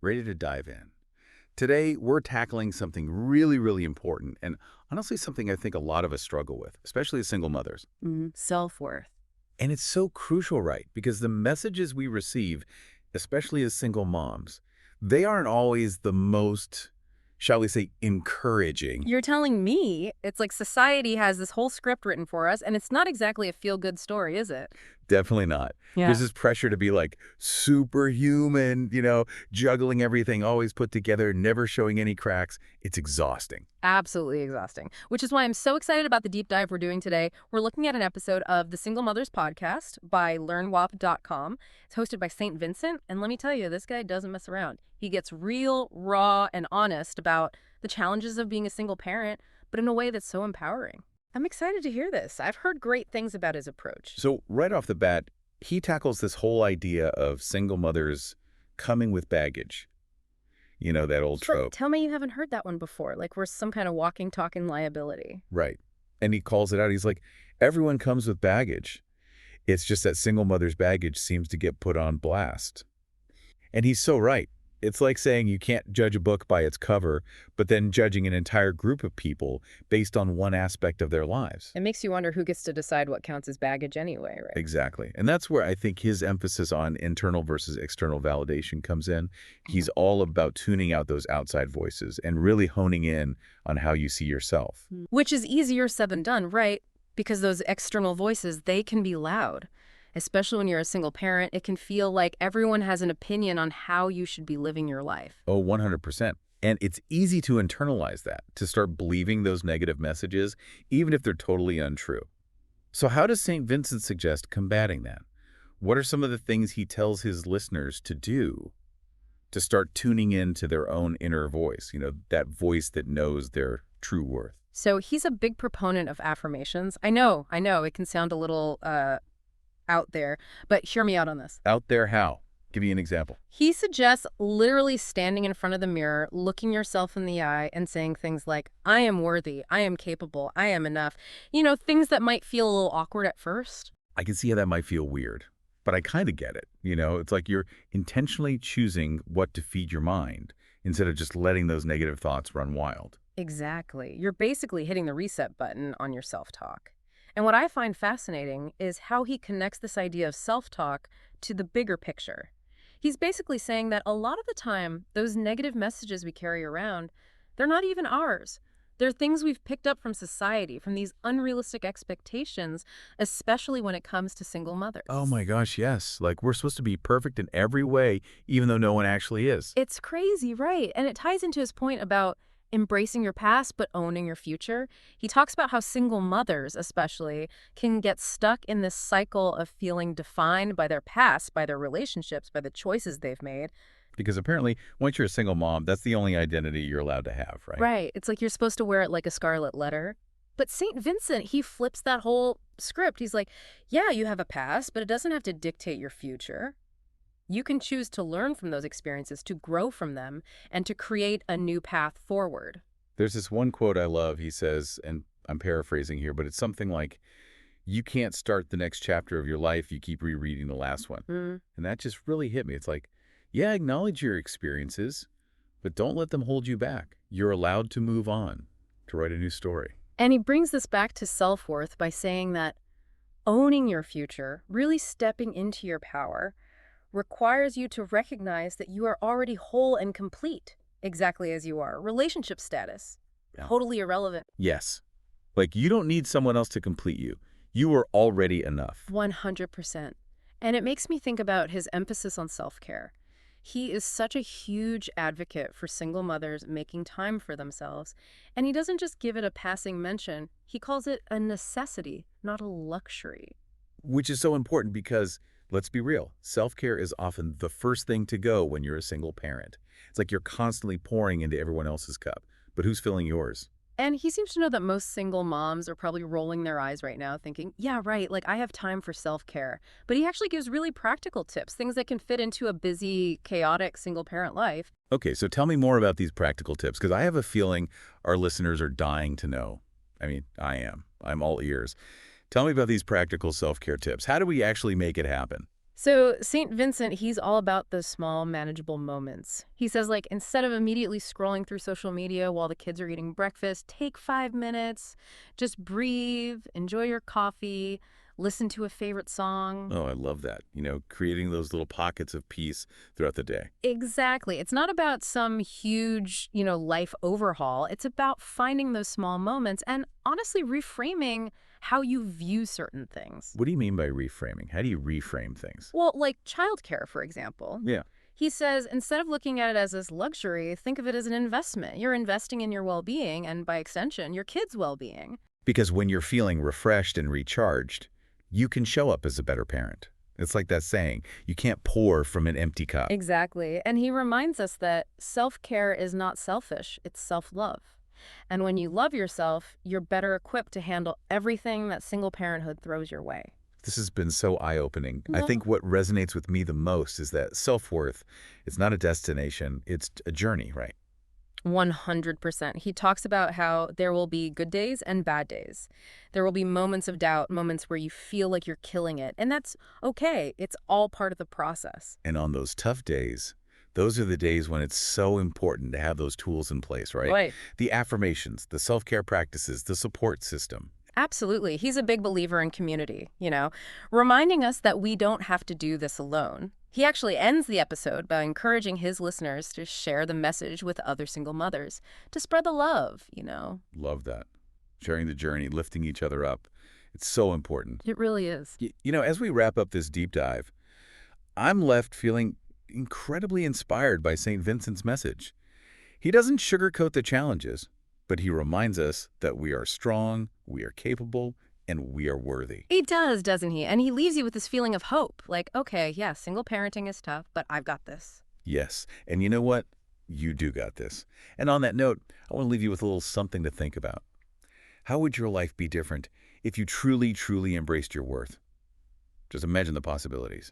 Ready to dive in. Today, we're tackling something really, really important and honestly something I think a lot of us struggle with, especially as single mothers. Self-worth. And it's so crucial, right? Because the messages we receive, especially as single moms, they aren't always the most, shall we say, encouraging. You're telling me it's like society has this whole script written for us, and it's not exactly a feel-good story, is it? Definitely not. There's Yeah. this pressure to be like superhuman, juggling everything, always put together, never showing any cracks. It's exhausting. Absolutely exhausting, which is why I'm so excited about the deep dive we're doing today. We're looking at an episode of the Single Mothers Podcast by LearnWAP.com. It's hosted by Saint Vincent, and let me tell you, this guy doesn't mess around. He gets real, raw, and honest about the challenges of being a single parent, but in a way that's so empowering. I'm excited to hear this. I've heard great things about his approach. So right off the bat, he tackles this whole idea of single mothers coming with baggage. You know, that old trope. Tell me you haven't heard that one before, like we're some kind of walking, talking liability. Right. And he calls it out. He's like, everyone comes with baggage. It's just that single mother's baggage seems to get put on blast. And he's so right. It's like saying you can't judge a book by its cover, but then judging an entire group of people based on one aspect of their lives. It makes you wonder who gets to decide what counts as baggage anyway, right? Exactly. And that's where I think his emphasis on internal versus external validation comes in. He's all about tuning out those outside voices and really honing in on how you see yourself. Which is easier said than done, right? Because those external voices, they can be loud. Especially when you're a single parent, it can feel like everyone has an opinion on how you should be living your life. Oh, 100%. And it's easy to internalize that, to start believing those negative messages, even if they're totally untrue. So how does St. Vincent suggest combating that? What are some of the things he tells his listeners to do to start tuning into their own inner voice, that voice that knows their true worth? So he's a big proponent of affirmations. I know, it can sound a little out there, but hear me out on this. Out there how? Give me an example. He suggests literally standing in front of the mirror, looking yourself in the eye and saying things like, I am worthy, I am capable, I am enough. Things that might feel a little awkward at first. I can see how that might feel weird, but I kind of get it. It's like you're intentionally choosing what to feed your mind instead of just letting those negative thoughts run wild. Exactly. You're basically hitting the reset button on your self-talk. And what I find fascinating is how he connects this idea of self-talk to the bigger picture. He's basically saying that a lot of the time, those negative messages we carry around, they're not even ours. They're things we've picked up from society, from these unrealistic expectations, especially when it comes to single mothers. Oh my gosh, yes. Like we're supposed to be perfect in every way, even though no one actually is. It's crazy, right? And it ties into his point about embracing your past but owning your future. He talks about how single mothers, especially, can get stuck in this cycle of feeling defined by their past, by their relationships, by the choices they've made. Because apparently, once you're a single mom, that's the only identity you're allowed to have, right? Right. It's like you're supposed to wear it like a scarlet letter. But St. Vincent, he flips that whole script. He's like, yeah, you have a past, but it doesn't have to dictate your future. You can choose to learn from those experiences, to grow from them, and to create a new path forward. There's this one quote I love. He says, and I'm paraphrasing here, but it's something like, you can't start the next chapter of your life if you keep rereading the last one. And that just really hit me. It's like, yeah, acknowledge your experiences, but don't let them hold you back. You're allowed to move on, to write a new story. And he brings this back to self-worth by saying that owning your future, really stepping into your power, requires you to recognize that you are already whole and complete, exactly as you are. Relationship status, totally irrelevant. Yes. Like you don't need someone else to complete you. You are already enough. 100%. And it makes me think about his emphasis on self-care. He is such a huge advocate for single mothers making time for themselves. And he doesn't just give it a passing mention. He calls it a necessity, not a luxury. Which is so important because, let's be real, self-care is often the first thing to go when you're a single parent. It's like you're constantly pouring into everyone else's cup, but who's filling yours? And he seems to know that most single moms are probably rolling their eyes right now thinking, yeah, right, like I have time for self-care. But he actually gives really practical tips, things that can fit into a busy, chaotic single-parent life. Okay, so tell me more about these practical tips, because I have a feeling our listeners are dying to know. I mean, I am. I'm all ears. Tell me about these practical self-care tips. How do we actually make it happen? So Saint Vincent, he's all about those small, manageable moments. He says, like, instead of immediately scrolling through social media while the kids are eating breakfast, take 5 minutes, just breathe, enjoy your coffee, listen to a favorite song. Oh, I love that. Creating those little pockets of peace throughout the day. Exactly. It's not about some huge, life overhaul. It's about finding those small moments and honestly reframing how you view certain things. What do you mean by reframing? How do you reframe things? Well, like childcare, for example. Yeah. He says instead of looking at it as this luxury, think of it as an investment. You're investing in your well-being and by extension, your kids' well-being. Because when you're feeling refreshed and recharged, you can show up as a better parent. It's like that saying, you can't pour from an empty cup. Exactly. And he reminds us that self-care is not selfish, it's self-love. And when you love yourself, you're better equipped to handle everything that single parenthood throws your way. This has been so eye-opening. I Well, think what resonates with me the most is that self-worth is not a destination, it's a journey, right? 100%. He talks about how there will be good days and bad days. There will be moments of doubt, moments where you feel like you're killing it. And that's okay. It's all part of the process. And on those tough days, those are the days when it's so important to have those tools in place, right? Right. The affirmations, the self-care practices, the support system. Absolutely. He's a big believer in community, reminding us that we don't have to do this alone. He actually ends the episode by encouraging his listeners to share the message with other single mothers, to spread the love. Love that. Sharing the journey, lifting each other up. It's so important. It really is. As we wrap up this deep dive, I'm left feeling incredibly inspired by St. Vincent's message. He doesn't sugarcoat the challenges, but he reminds us that we are strong, we are capable, and we are worthy. He does, doesn't he? And he leaves you with this feeling of hope. Like, okay, yeah, single parenting is tough, but I've got this. Yes, and you know what? You do got this. And on that note, I want to leave you with a little something to think about. How would your life be different if you truly, truly embraced your worth? Just imagine the possibilities.